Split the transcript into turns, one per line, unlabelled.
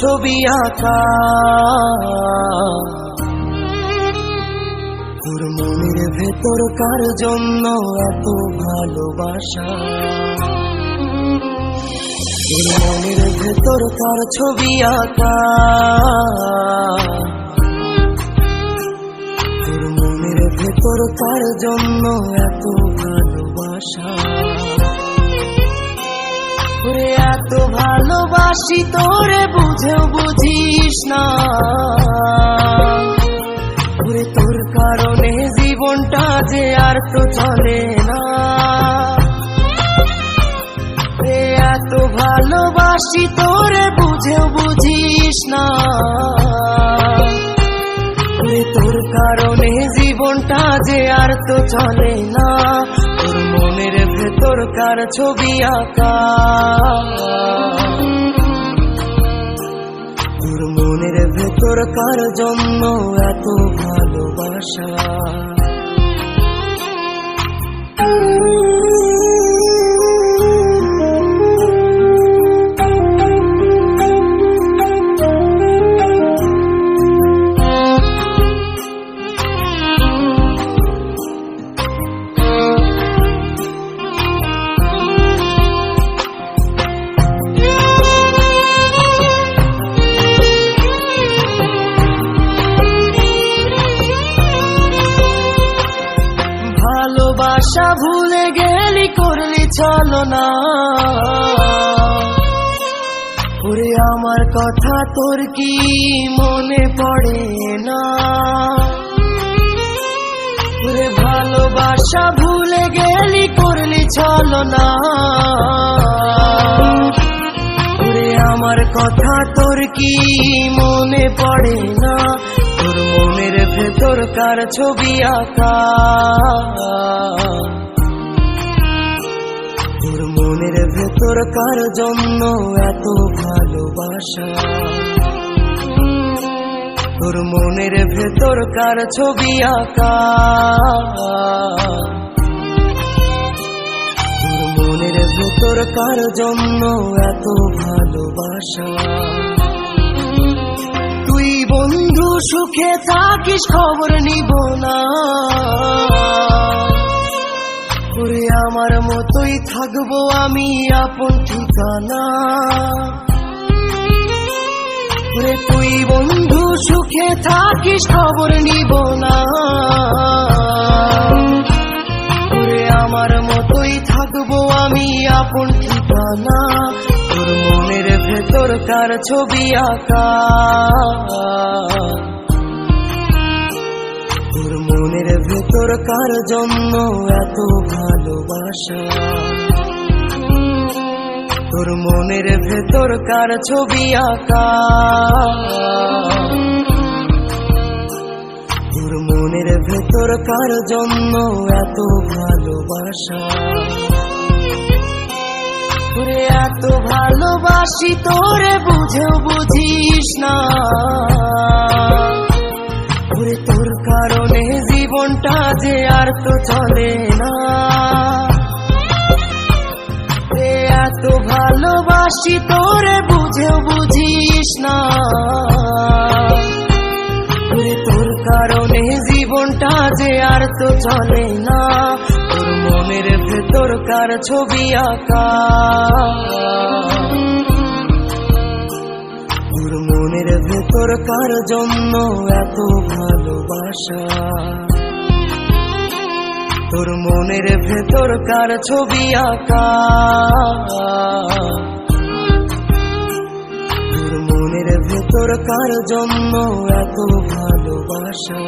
ছবি আঁকা, তোর মনের ভেতর কার জন্য এত ভালোবাসা, তোর মনের ভেতর কার ছবি আঁকা, তোর মনের ভেতর কার জন্য এত ভালোবাসা। ওরে এত ভালোবাসি তোরে বুঝেও বুঝিস না, ওরে তোর কারণে জীবনটা যে আর তো চলে না। এত ভালোবাসি তোরে বুঝেও বুঝিস না, ওরে তোর কারণে জীবনটা যে আর তো চলে না। তোর মনের ভেতর কার ছবি আঁকা, তোর মনের ভেতর কার জন্য এত ভালোবাসা। ভালোবাসা ভুলে গেলি করলি ছলনা, ওরে আমার কথা তোর কি মনে পড়ে না। ওরে ভালোবাসা ভুলে গেলি করলি ছলনা, ওরে আমার কথা তোর কি মনে পড়ে না। তোর মনের ভেতর কার ছবি আঁকা, তোর মনের ভেতর কার জন্য এত ভালোবাসা, তোর মনের ভেতর কার ছবি আঁকা, তোর মনের ভেতর কার জন্য এত ভালোবাসা। তুই বন্ধু সুখে থাকিস খবর নিব না, ওরে আমার মতোই থাকবো আমি আপন ঠিকানা। ওরে তুই বন্ধু সুখে থাকিস খবর নিব না, ওরে আমার মতোই থাকবো আমি আপন ঠিকানা। তোর মনের ভেতর কার ছবি আঁকা, তোর মনের ভেতর কার জন্য এত ভালোবাসা, তোর মনের ভেতর কার ছবি আঁকা, তোর মনের ভেতর কার জন্য এত ভালোবাসা। ওরে এত ভালোবাসি তোরে বুঝেও বুঝিস না, ওরে তোর কারণে জীবনটা যে আর তো চলে না। এত ভালোবাসি তোরে বুঝেও বুঝিস না, ওরে তোর কারণে জীবনটা যে আর তো চলে না। তোর মনের ভেতর কার ছবি আঁকা, তোর মনের ভেতর কার জন্য এত ভালোবাসা, তোর মনের ভেতর কার ছবি আঁকা, তোর মনের ভেতর কার জন্য এত ভালোবাসা।